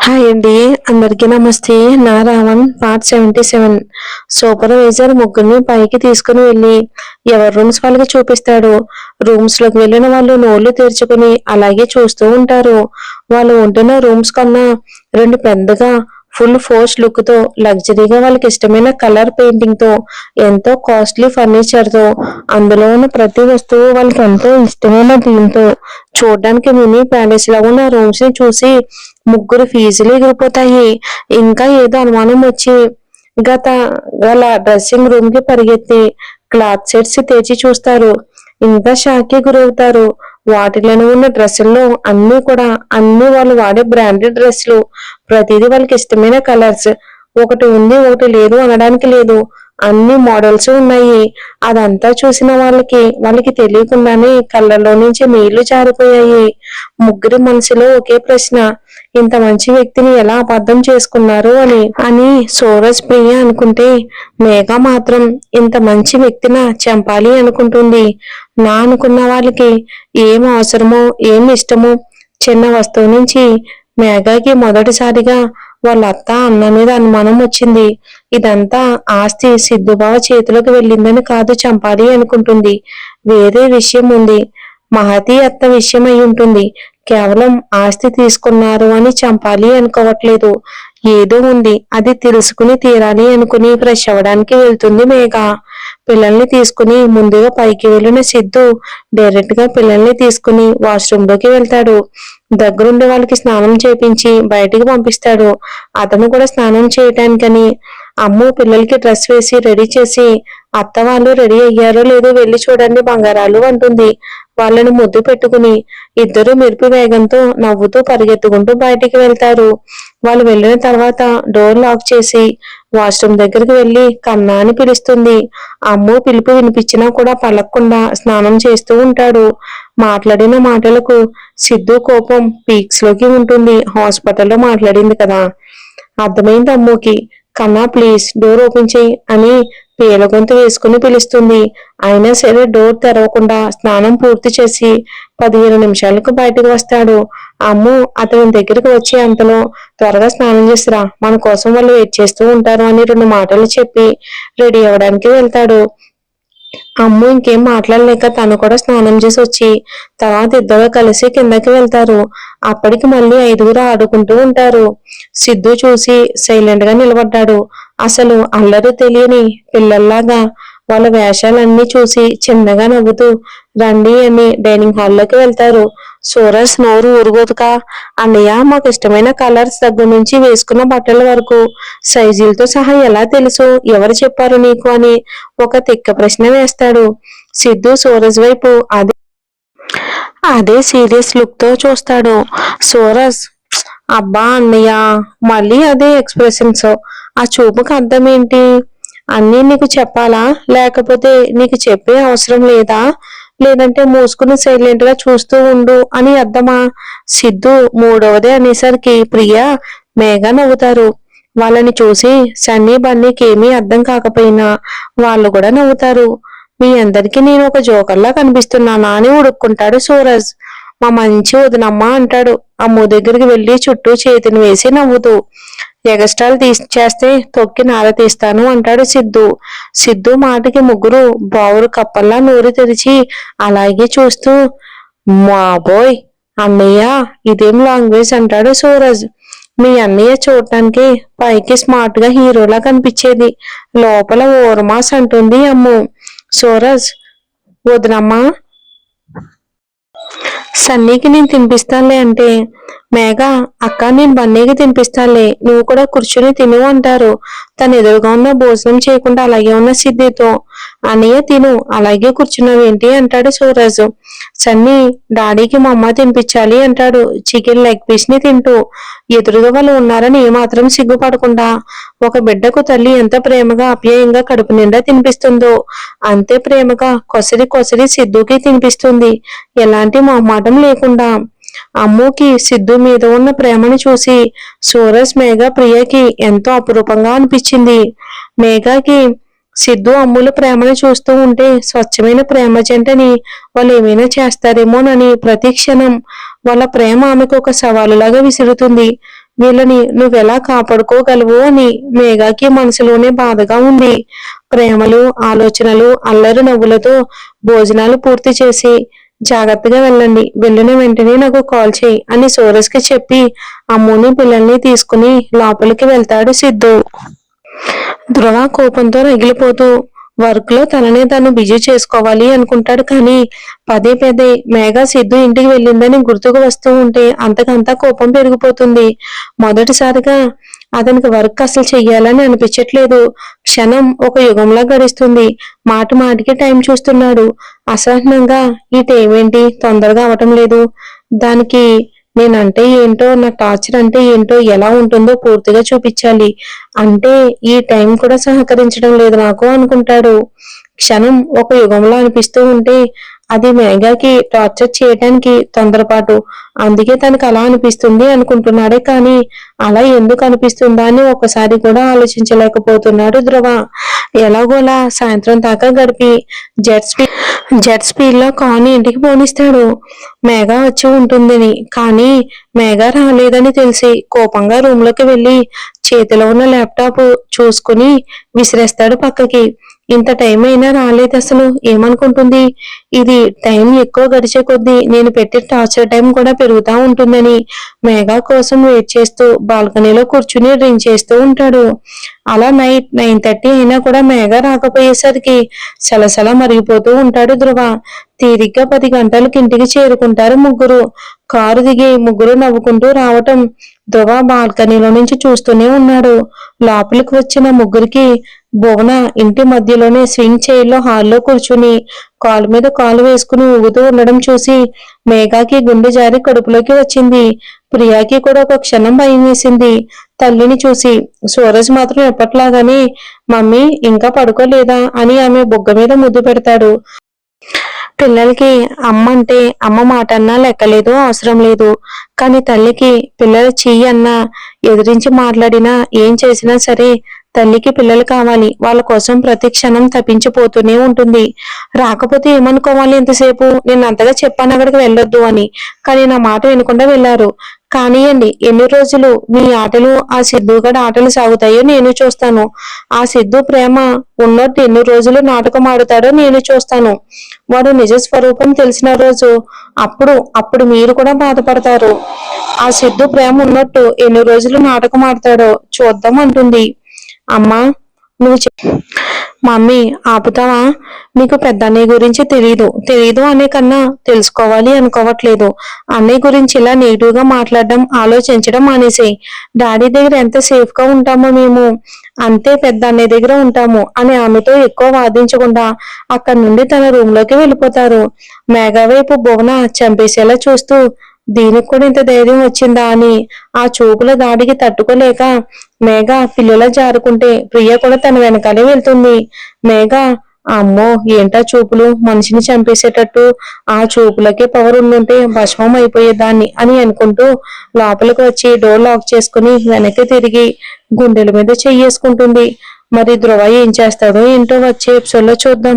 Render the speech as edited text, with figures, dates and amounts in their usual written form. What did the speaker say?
Hi అండి. అందరికీ నమస్తే. నా రావణ్ పార్ట్ 77. సూపర్వైజర్ ముగ్గురిని పైకి తీసుకుని వెళ్ళి ఎవరి రూమ్స్ వాళ్ళకి చూపిస్తాడు. రూమ్స్ లోకి వెళ్ళిన వాళ్ళు నోళ్లు తెరుచుకుని అలాగే చూస్తూ ఉంటారు. వాళ్ళు ఉంటున్న రూమ్స్ కన్నా రెండు పెద్దగా ఫుల్ ఫోర్స్ లుక్ తో లగ్జరీగా వాళ్ళకి ఇష్టమైన కలర్ పెయింటింగ్ తో ఎంతో కాస్ట్లీ ఫర్నిచర్ తో అందులో ఉన్న ప్రతి వస్తువు వాళ్ళకి ఎంతో ఇష్టమైన థీమ్ తో చూడడానికి మినీ ప్యాలెస్ లా ఉన్న రూమ్స్ ని చూసి ముగ్గురు ఫీజులు ఎగిరిపోతాయి. ఇంకా ఏదో అనుమానం వచ్చి గత గల డ్రెస్సింగ్ రూమ్ కి పరిగెత్తి క్లాత్ సెట్స్ తెచ్చి చూస్తారు. ఇంకా షాక్ కి గురవుతారు. వాటిలోనే ఉన్న డ్రెస్సుల్లో అన్ని వాళ్ళు వాడే బ్రాండెడ్ డ్రెస్సులు. ప్రతిదీ వాళ్ళకి ఇష్టమైన కలర్స్. ఒకటి ఉంది ఒకటి లేదు అనడానికి లేదు. అన్ని మోడల్స్ ఉన్నాయి. అదంతా చూసిన వాళ్ళకి తెలియకుండానే కళ్ళలో నుంచి నీళ్లు జారిపోయాయి. ముగ్గురి మనసులో ఒకే ప్రశ్న, ఇంత మంచి వ్యక్తిని ఎలా అబద్ధం చేసుకున్నారు అని సూరజ్ ప్రియ అనుకుంటే, మేఘ మాత్రం ఇంత మంచి వ్యక్తిన చంపాలి అనుకుంటుంది. నా అనుకున్న వాళ్ళకి ఏం అవసరమో ఏం ఇష్టమో చిన్న వస్తువు నుంచి మేఘకి మొదటిసారిగా వాళ్ళ అత్త అన్న మీద అనుమానం వచ్చింది. ఇదంతా ఆస్తి సిద్ధుబావ చేతిలోకి వెళ్ళిందని కాదు చంపాలి అనుకుంటుంది. వేరే విషయం ఉంది. మహతి అత్త విషయం అయి ఉంటుంది. కేవలం ఆస్తి తీసుకున్నారు అని చంపాలి అనుకోవట్లేదు. ఏదో ఉంది, అది తెలుసుకుని తీరాలి అనుకుని ఫ్రెష్ అవ్వడానికి వెళ్తుంది మేఘ. పిల్లల్ని తీసుకుని ముందుగా పైకి వెళ్ళిన సిద్ధు డైరెక్ట్ గా పిల్లల్ని తీసుకుని వాష్రూమ్ లోకి వెళ్తాడు. దగ్గరుండి వాళ్ళకి స్నానం చేపించి బయటికి పంపిస్తాడు. అతను కూడా స్నానం చేయటానికని అమ్ము పిల్లలకి డ్రెస్ వేసి రెడీ చేసి, అత్త వాళ్ళు రెడీ అయ్యారో లేదో వెళ్ళి చూడండి బంగారాలు అంటుంది. వాళ్ళని ముద్దు పెట్టుకుని ఇద్దరు మెరుపు వేగంతో నవ్వుతూ పరిగెత్తుకుంటూ బయటికి వెళ్తారు. వాళ్ళు వెళ్ళిన తర్వాత డోర్ లాక్ చేసి వాష్రూమ్ దగ్గరికి వెళ్లి కన్నా అని పిలుస్తుంది. అమ్ము పిలుపు వినిపించినా కూడా పలక్కుండా స్నానం చేస్తూ ఉంటాడు. మాట్లాడిన మాటలకు సిద్ధు కోపం పీక్స్ లోకి ఉంటుంది. హాస్పిటల్లో మాట్లాడింది కదా. అర్థమైంది అమ్ముకి. కన్నా ప్లీజ్ డోర్ ఓపెన్ చెయ్యి అని పేల గొంతు వేసుకుని పిలుస్తుంది. అయినా సరే డోర్ తెరవకుండా స్నానం పూర్తి చేసి 15 నిమిషాలకు బయటకు వస్తాడు. అమ్ము అతని దగ్గరికి వచ్చే అంతలో త్వరగా స్నానం చేసిరా, మన కోసం వాళ్ళు వెయిట్ చేస్తూ ఉంటారు అని 2 మాటలు చెప్పి రెడీ అవ్వడానికి వెళ్తాడు. అమ్ము ఇంకేం మాట్లాడలేక తను కూడా స్నానం చేసి వచ్చి తర్వాత ఇద్దరు కలిసి కిందకి వెళ్తారు. అప్పటికి మళ్ళీ 5గురు ఆడుకుంటూ ఉంటారు. సిద్ధు చూసి సైలెంట్ గా నిలబడ్డాడు. అసలు అల్లరి తెలియని పిల్లల్లాగా వాళ్ళ వేషాలన్నీ చూసి చిన్నగా నవ్వుతూ రండి అని డైనింగ్ హాల్లోకి వెళ్తారు. సూరజ్ నోరు ఊరుగోదుకా, అన్నయ్య మాకు ఇష్టమైన కలర్స్ దగ్గర నుంచి వేసుకున్న బట్టల వరకు సైజులతో సహా ఎలా తెలుసు, ఎవరు చెప్పారు నీకు అని ఒక తిక్క ప్రశ్న వేస్తాడు. సిద్ధు సూరజ్ వైపు అదే సీరియస్ లుక్ తో చూస్తాడు. సూరజ్ అబ్బా అన్నయ్య, మళ్ళీ అదే ఎక్స్ప్రెషన్స్. ఆ చూపుకి అర్థం ఏంటి? అన్నీ నీకు చెప్పాలా, లేకపోతే నీకు చెప్పే అవసరం లేదా, లేదంటే మూసుకుని సైలెంట్ గా చూస్తూ ఉండు అని అర్థమా? సిద్ధు మూడవదే అనేసరికి ప్రియ మేఘ నవ్వుతారు. వాళ్ళని చూసి సన్నీ బన్నీకి ఏమీ అర్థం కాకపోయినా వాళ్ళు కూడా నవ్వుతారు. మీ అందరికీ నేను ఒక జోకర్లా కనిపిస్తున్నానా అని ఉడుక్కుంటాడు సూరజ్. మా మంచి వదినమ్మ అంటాడు అమ్ము దగ్గరికి వెళ్లి చుట్టూ చేతిని వేసి నవ్వుతూ. ఎగస్ట్రాలు చేస్తే తొక్కి నార తీస్తాను అంటాడు సిద్ధు. సిద్ధు మాటకి ముగ్గురు బావురు కప్పల్లా నోరు తెరిచి అలాగే చూస్తూ, మాబోయ్ అన్నయ్య ఇదేం లాంగ్వేజ్ అంటాడు సూరజ్. మీ అన్నయ్య చూడటానికి పైకి స్మార్ట్ గా హీరోలా కనిపించేది, లోపల ఓర్మాస్ అంటుంది అమ్ము. సూరజ్ వదినమ్మా, సన్నీకి నేను తినిపిస్తానులే అంటే మేఘ అక్క నేను బన్నీకి తినిపిస్తానులే, నువ్వు కూడా కూర్చుని తిను అంటారు. తను ఎదురుగా ఉన్న భోజనం చేయకుండా అలాగే ఉన్న సిద్ధితో. అన్నయ్య తిను, అలాగే కూర్చున్నావేంటి అంటాడు సూరజ్. సన్నీ డాడీకి మా అమ్మ తినిపించాలి అంటాడు చికెన్ లెగ్ పీస్ ని తింటూ. ఎదురుగా వాళ్ళు ఉన్నారని ఏమాత్రం సిగ్గుపడకుండా ఒక బిడ్డకు తల్లి ఎంత ప్రేమగా ఆప్యాయంగా కడుపు నిండా తినిపిస్తుందో అంతే ప్రేమగా కొసరి కొసరి సిద్ధుకి తినిపిస్తుంది, ఎలాంటి మొహమాటం లేకుండా. అమ్ముకి సిద్ధు మీద ఉన్న ప్రేమను చూసి సూరజ్ మేఘ ప్రియకి ఎంతో అపురూపంగా అనిపించింది. మేఘకి సిద్ధు అమ్ముల ప్రేమను చూస్తూ ఉంటే స్వచ్ఛమైన ప్రేమ జంటని వాళ్ళు ఏమైనా చేస్తారేమోనని ప్రతి క్షణం వాళ్ళ ప్రేమ ఆమెకు ఒక సవాలులాగా విసురుతుంది. వీళ్ళని నువ్వెలా కాపాడుకోగలవు అని మేఘాకి మనసులోనే బాధగా ఉంది. ప్రేమలు, ఆలోచనలు, అల్లరి నవ్వులతో భోజనాలు పూర్తి చేసి జాగ్రత్తగా వెళ్ళండి, వెళ్ళిన వెంటనే నాకు కాల్ చేయి అని సూరజ్కి చెప్పి అమ్ముని పిల్లల్ని తీసుకుని లోపలికి వెళ్తాడు సిద్ధు. ధ్రువ కోపంతో రగిలిపోతూ వర్క్ లో తననే తను బిజీ చేసుకోవాలి అనుకుంటాడు. కానీ పదే పదే మేఘ సిద్ధు ఇంటికి వెళ్ళిందని గుర్తుకు వస్తూ ఉంటే అంతకంతా కోపం పెరిగిపోతుంది. మొదటిసారిగా అతనికి వర్క్ అసలు చెయ్యాలని అనిపించట్లేదు. క్షణం ఒక యుగంలా గడుస్తుంది. మాటి మాటికి టైం చూస్తున్నాడు. అసహనంగా ఈ టైం ఏంటి తొందరగా అవటం లేదు, దానికి నేనంటే ఏంటో, నా టార్చర్ అంటే ఏంటో, ఎలా ఉంటుందో పూర్తిగా చూపించాలి, అంటే ఈ టైం కూడా సహకరించడం లేదు నాకు అనుకుంటాడు. క్షణం ఒక యుగంలో అనిపిస్తూ ఉంటే అది మేఘాకి టార్చర్ చేయడానికి తొందరపాటు, అందుకే తనకు అలా అనిపిస్తుంది అనుకుంటున్నాడే కానీ అలా ఎందుకు అనిపిస్తుందా అని ఒకసారి కూడా ఆలోచించలేకపోతున్నాడు ధ్రువ. ఎలాగోలా సాయంత్రం దాకా గడిపి జెట్ స్పీడ్ లో కాని ఇంటికి పోనిస్తాడు మేఘ వచ్చి ఉంటుందని. కానీ మేఘ రాలేదని తెలిసి కోపంగా రూమ్ లోకి వెళ్లి చేతిలో ఉన్న ల్యాప్టాప్ చూసుకుని విసిరేస్తాడు పక్కకి. ఇంత టైం అయినా రాలేదు, అసలు ఏమనుకుంటుంది, ఇది టైం ఎక్కువ గడిచే కొద్దీ నేను పెట్టే టార్చర్ టైం కూడా పెరుగుతూ ఉంటుందని మేఘా కోసం వెయిట్ చేస్తూ బాల్కనీలో కూర్చుని డ్రింక్ చేస్తూ ఉంటాడు. అలా నైట్ 9:30 అయినా కూడా మేఘా రాకపోయేసరికి సలసల మరిగిపోతూ ఉంటాడు ధ్రువ. తీరిగ్గా 10 గంటలకి ఇంటికి చేరుకుంటారు ముగ్గురు. కారు దిగి ముగ్గురు నవ్వుకుంటూ రావటం ధ్రువ బాల్కనీలో నుంచి చూస్తూనే ఉన్నాడు. లోపలికి వచ్చిన ముగ్గురికి భువన ఇంటి మధ్యలోనే స్వింగ్ చైర్లో హాల్లో కూర్చుని కాలు మీద కాలు వేసుకుని ఊగుతూ ఉండడం చూసి మేఘాకి గుండె జారి కడుపులోకి వచ్చింది. ప్రియాకి కూడా ఒక క్షణం భయం వేసింది తల్లిని చూసి. సూరజ్ మాత్రం ఎప్పట్లాగానే మమ్మీ ఇంకా పడుకోలేదా అని ఆమె బుగ్గ మీద ముద్దు పెడతాడు. పిల్లలకి అమ్మ అంటే అమ్మ మాట అన్నా లెక్కలేదు, అవసరం లేదు. కానీ తల్లికి పిల్లలు చెయ్యి అన్నా, ఎదిరించి మాట్లాడినా, ఏం చేసినా సరే తల్లికి పిల్లలు కావాలి. వాళ్ళ కోసం ప్రతి క్షణం తప్పించిపోతూనే ఉంటుంది. రాకపోతే ఏమనుకోవాలి, ఎంతసేపు నేను అంతగా చెప్పాను అక్కడికి వెళ్ళొద్దు అని, కానీ నా మాట వినకుండా వెళ్ళారు. కానియండి, ఎన్ని రోజులు మీ ఆటలు ఆ సిద్ధుగడ ఆటలు సాగుతాయో నేను చూస్తాను. ఆ సిద్ధు ప్రేమ ఉన్నట్టు ఎన్ని రోజులు నాటకం ఆడుతాడో నేను చూస్తాను. వాడు నిజ స్వరూపం తెలిసిన రోజు అప్పుడు మీరు కూడా బాధపడతారు. ఆ సిద్ధు ప్రేమ ఉన్నట్టు ఎన్ని రోజులు నాటకం ఆడతాడో చూద్దాం అంటుంది. అమ్మా నువ్వు మమ్మీ ఆపుతావా, నీకు పెద్ద అన్నయ్య గురించి తెలీదు అనే కన్నా తెలుసుకోవాలి అనుకోవట్లేదు. అన్నయ్య గురించి ఇలా నెగిటివ్ గా మాట్లాడడం, ఆలోచించడం మానేసి డాడీ దగ్గర ఎంత సేఫ్ గా ఉంటామో మేము అంతే పెద్ద అన్నయ్య దగ్గర ఉంటాము అని ఆమెతో ఎక్కువ వాదించకుండా అక్కడి నుండి తన రూమ్ లోకి వెళ్ళిపోతారు. మేఘా వైపు భువన చంపేసేలా చూస్తూ దీనికి కూడా ఇంత ధైర్యం వచ్చిందా అని ఆ చూపుల దాడికి తట్టుకోలేక మేఘ పిల్లలా జారుకుంటే ప్రియ కూడా తన వెనకాలే వెళ్తుంది. మేఘ అమ్మో ఏంటా చూపులు, మనిషిని చంపేసేటట్టు, ఆ చూపులకే పవర్ ఉండుంటే భస్మం అయిపోయేదాన్ని అని అనుకుంటూ లోపలికి వచ్చి డోర్ లాక్ చేసుకుని వెనక్కి తిరిగి గుండెల మీద చెయ్యేసుకుంటుంది. మరి ధ్రువ ఏం చేస్తాడో ఏంటో వచ్చే ఎపిసోడ్ లో చూద్దాం.